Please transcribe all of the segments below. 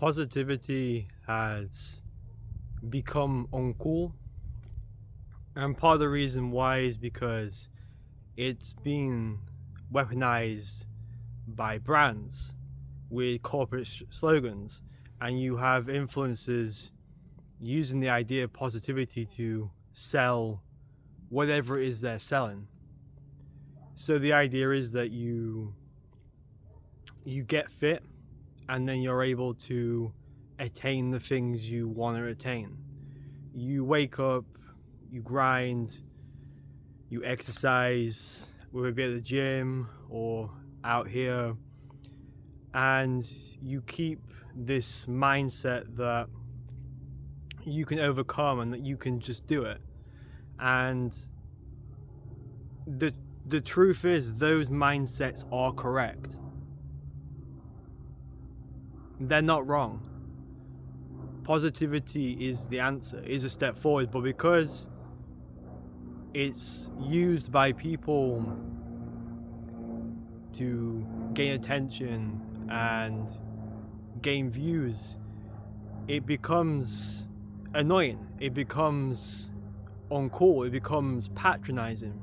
Positivity has become uncool, and part of the reason why is because it's been weaponized by brands with corporate slogans, and you have influencers using the idea of positivity to sell whatever it is they're selling. So the idea is that you get fit, and then you're able to attain the things you want to attain. You wake up, you grind, you exercise, whether it be at the gym or out here, and you keep this mindset that you can overcome and that you can just do it. And the truth is, those mindsets are correct. They're not wrong. Positivity is the answer, is a step forward, but because it's used by people to gain attention and gain views, it becomes annoying, it becomes uncool, it becomes patronizing.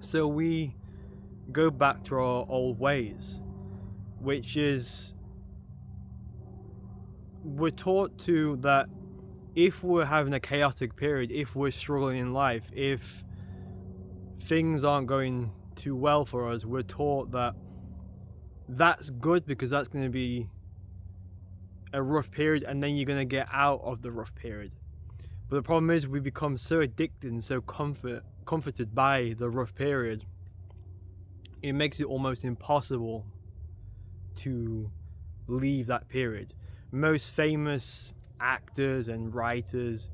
So we go back to our old ways, which is we're taught to that if we're having a chaotic period, if we're struggling in life, if things aren't going too well for us, we're taught that that's good because that's going to be a rough period and then you're going to get out of the rough period. But the problem is we become so addicted and so comforted by the rough period, it makes it almost impossible to leave that period. Most famous actors and writers,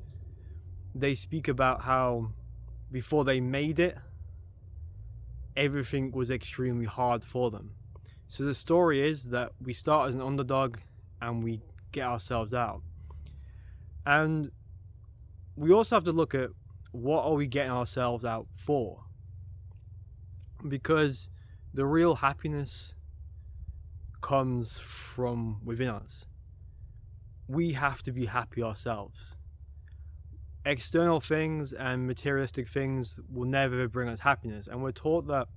they speak about how before they made it, everything was extremely hard for them. So the story is that we start as an underdog and we get ourselves out. And we also have to look at what are we getting ourselves out for? Because the real happiness comes from within us. We have to be happy ourselves. External things and materialistic things will never bring us happiness, and we're taught that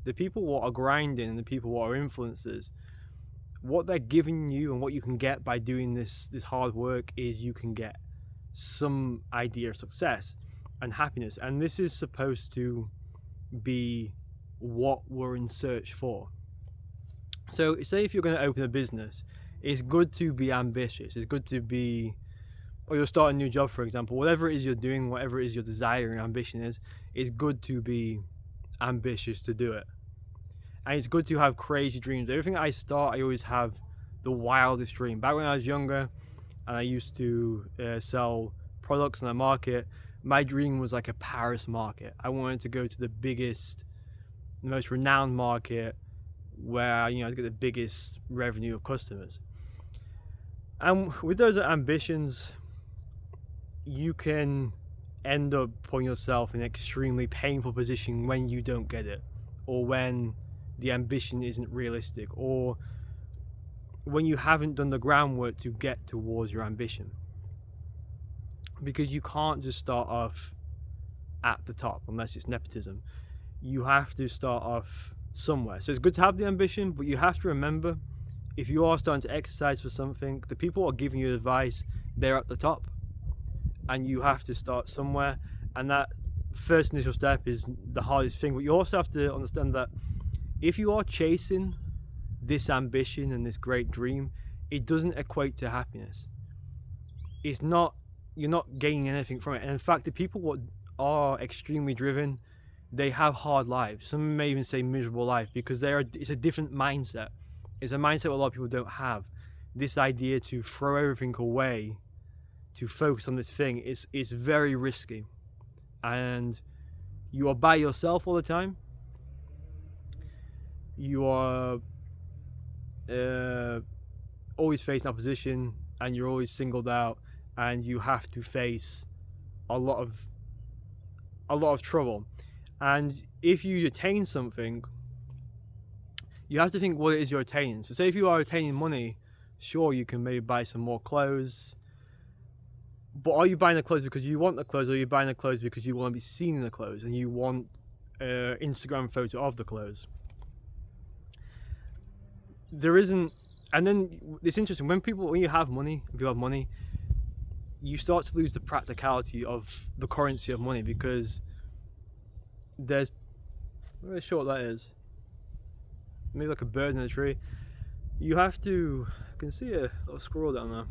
the people who are grinding and the people who are influencers, what they're giving you and what you can get by doing this hard work is you can get some idea of success and happiness, and this is supposed to be what we're in search for. So say if you're going to open a business, it's good to be ambitious, it's good to be, or you'll start a new job, for example, whatever it is you're doing, whatever it is your desire and ambition is, it's good to be ambitious to do it. And it's good to have crazy dreams. Everything I start, I always have the wildest dream. Back when I was younger and I used to sell products in the market, my dream was like a Paris market. I wanted to go to the biggest, the most renowned market where I'd get the biggest revenue of customers. And with those ambitions, you can end up putting yourself in an extremely painful position when you don't get it, or when the ambition isn't realistic, or when you haven't done the groundwork to get towards your ambition. Because you can't just start off at the top unless it's nepotism. You have to start off somewhere. So it's good to have the ambition, but you have to remember, if you are starting to exercise for something, the people who are giving you advice, they're at the top, and you have to start somewhere. And that first initial step is the hardest thing, but you also have to understand that if you are chasing this ambition and this great dream, it doesn't equate to happiness. It's not, you're not gaining anything from it. And in fact, the people who are extremely driven, they have hard lives. Some may even say miserable life, because it's a different mindset. It's a mindset a lot of people don't have. This idea to throw everything away to focus on this thing is very risky. And you are by yourself all the time. You are always facing opposition, and you're always singled out, and you have to face a lot of trouble. And if you attain something, you have to think what it is you're attaining. So say if you are attaining money Sure, you can maybe buy some more clothes, but are you buying the clothes because you want the clothes, or are you buying the clothes because you want to be seen in the clothes and you want an Instagram photo of the clothes? There isn't. And then it's interesting, when you have money, if you have money, you start to lose the practicality of the currency of money, because there's, I'm not sure what that is, maybe like a bird in a tree. You have to, I can see a little squirrel down there.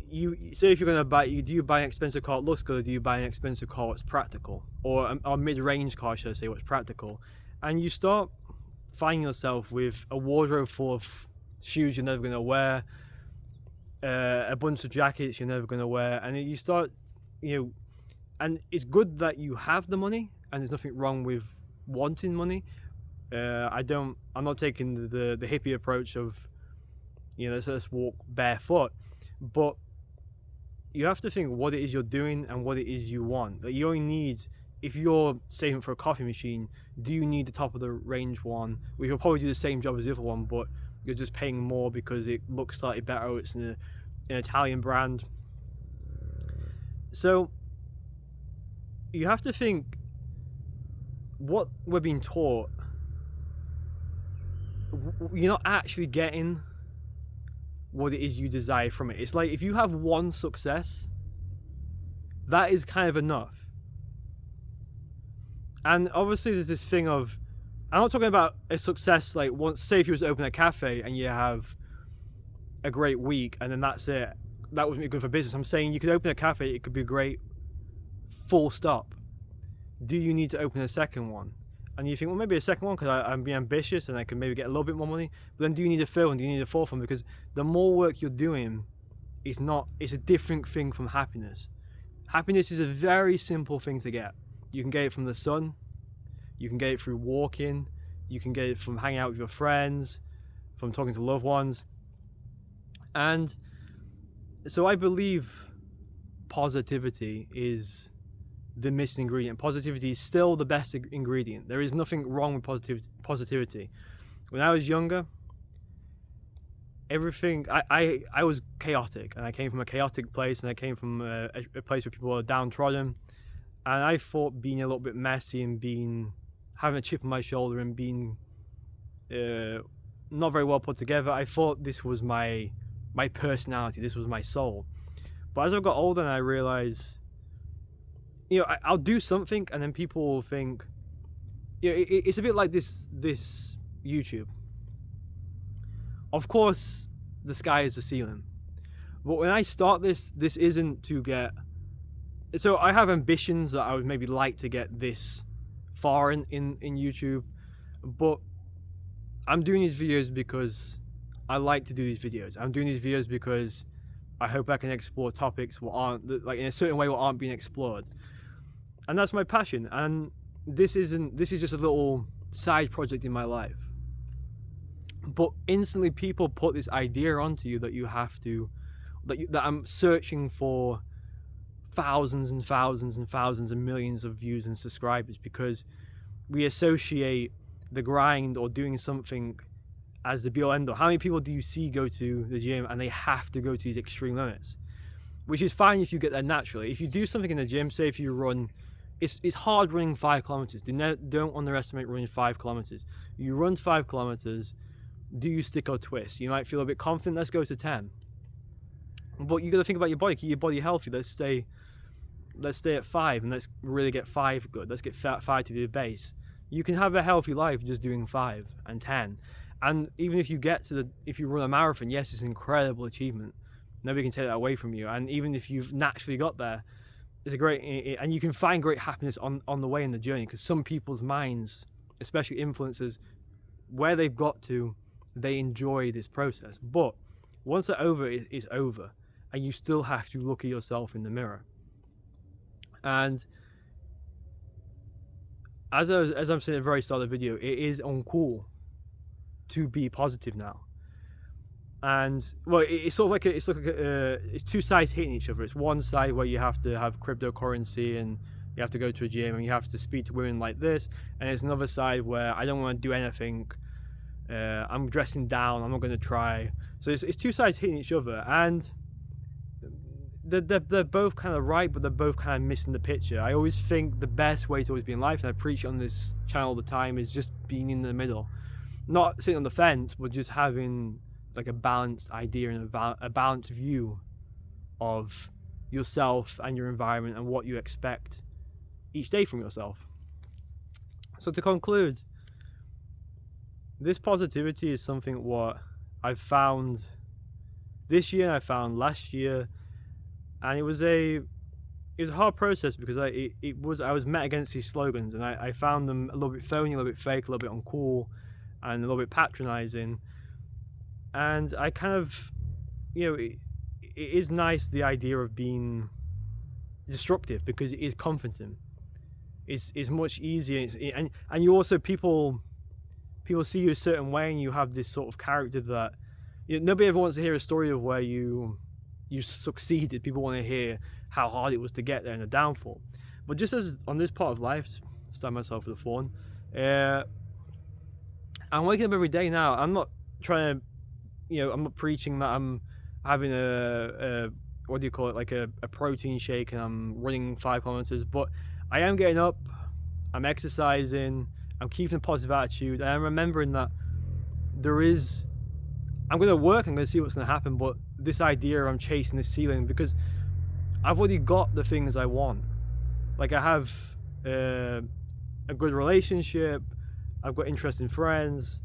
You say, if you're going to buy, do you buy an expensive car that looks good, or do you buy an expensive car that's practical, or a mid-range car, should I say, what's practical? And you start finding yourself with a wardrobe full of shoes you're never going to wear, a bunch of jackets you're never going to wear, and you start, and it's good that you have the money, and there's nothing wrong with wanting money. I'm not taking the hippie approach of, let's walk barefoot, but you have to think what it is you're doing and what it is you want. Like, you only need, if you're saving for a coffee machine, do you need the top of the range one? Well, you'll probably do the same job as the other one, but you're just paying more because it looks slightly better, or it's an Italian brand. So you have to think, what we're being taught, you're not actually getting what it is you desire from it. It's like, if you have one success, that is kind of enough. And obviously there's this thing of, I'm not talking about a success like, once, say if you was to open a cafe and you have a great week and then that's it, that wouldn't be good for business. I'm saying you could open a cafe, it could be great, full stop. Do you need to open a second one? And you think, well, maybe a second one because I'm being ambitious and I can maybe get a little bit more money. But then, do you need a third one? Do you need a fourth one? Because the more work you're doing, it's a different thing from happiness. Happiness is a very simple thing to get. You can get it from the sun, you can get it through walking, you can get it from hanging out with your friends, from talking to loved ones. And so I believe positivity is the missing ingredient. Positivity is still the best ingredient. There is nothing wrong with positivity. When I was younger, everything, I was chaotic, and I came from a chaotic place, and I came from a place where people were downtrodden, and I thought being a little bit messy and having a chip on my shoulder and being not very well put together, I thought this was my personality, this was my soul. But as I got older and I realized, I'll do something and then people will think, it's a bit like this YouTube. Of course, the sky is the ceiling. But when I start this isn't to get... So I have ambitions that I would maybe like to get this far in YouTube. But I'm doing these videos because I like to do these videos. I'm doing these videos because I hope I can explore topics what aren't, like in a certain way, what aren't being explored. And that's my passion. And this is just a little side project in my life. But instantly people put this idea onto you that you have to, that I'm searching for thousands and thousands and thousands and millions of views and subscribers, because we associate the grind or doing something as the be all end all. How many people do you see go to the gym and they have to go to these extreme limits? Which is fine if you get there naturally. If you do something in the gym, say if you run, it's hard running 5 kilometers. Don't underestimate running 5 kilometers. You run 5 kilometers, do you stick or twist? You might feel a bit confident, let's go to 10. But you got to think about your body, keep your body healthy. Let's stay at 5 and let's really get 5 good. Let's get 5 to be the base. You can have a healthy life just doing 5 and 10. And even if you if you run a marathon, yes, it's an incredible achievement. Nobody can take that away from you. And even if you've naturally got there, it's a great, and you can find great happiness on the way in the journey, because some people's minds, especially influencers, where they've got to, they enjoy this process. But once it's over, it's over, and you still have to look at yourself in the mirror. And as I'm saying at the very start of the video, it is uncool to be positive now. And well, it's sort of like it's two sides hitting each other. It's one side where you have to have cryptocurrency and you have to go to a gym and you have to speak to women like this, and there's another side where I don't want to do anything I'm dressing down, I'm not going to try. So it's two sides hitting each other, and they're both kind of right, but they're both kind of missing the picture. I always think the best way to always be in life, and I preach on this channel all the time, is just being in the middle. Not sitting on the fence, but just having like a balanced idea and a balanced view of yourself and your environment and what you expect each day from yourself. So to conclude, this positivity is something what I've found this year, I found last year, and it was a hard process because I was met against these slogans, and I found them a little bit phony, a little bit fake, a little bit uncool, and a little bit patronizing. And I kind of, it is nice, the idea of being destructive, because it is comforting. It's much easier, and you also, people see you a certain way, and you have this sort of character that nobody ever wants to hear a story of where you succeeded. People want to hear how hard it was to get there and the downfall. But just as on this part of life, start myself with a phone, I'm waking up every day now. I'm not trying to, I'm not preaching that I'm having a what do you call it, like a protein shake and I'm running 5 kilometers, but I am getting up, I'm exercising, I'm keeping a positive attitude, and I'm remembering that I'm going to work, I'm going to see what's going to happen, but this idea I'm chasing the ceiling, because I've already got the things I want. Like, I have a good relationship, I've got interesting friends,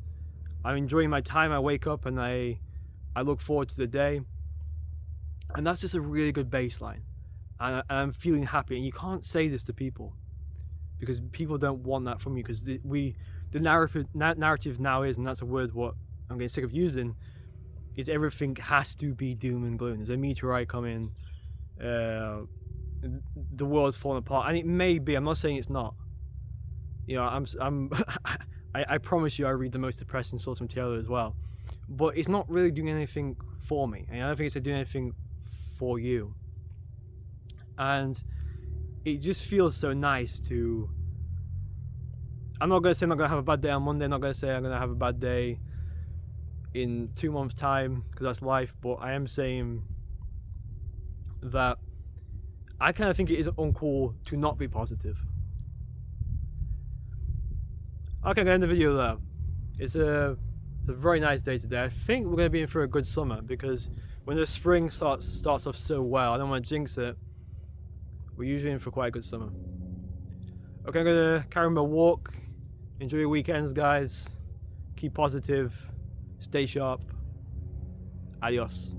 I'm enjoying my time, I wake up and I look forward to the day, and that's just a really good baseline, and I'm feeling happy. And you can't say this to people, because people don't want that from you, because the narrative now is, and that's a word what I'm getting sick of using, is everything has to be doom and gloom. There's a meteorite coming, the world's falling apart, and it may be. I'm not saying it's not. I promise you, I read the most depressing source material as well, but it's not really doing anything for me, and I don't think it's doing anything for you. And it just feels so nice to. I'm not going to say I'm not going to have a bad day on Monday. I'm not going to say I'm going to have a bad day in 2 months' time, because that's life. But I am saying that I kind of think it is uncool to not be positive. Okay, I'm going to end the video there. It's a very nice day today. I think we're going to be in for a good summer, because when the spring starts off so well, I don't want to jinx it, we're usually in for quite a good summer. Okay, I'm going to carry my walk. Enjoy your weekends, guys. Keep positive. Stay sharp. Adios.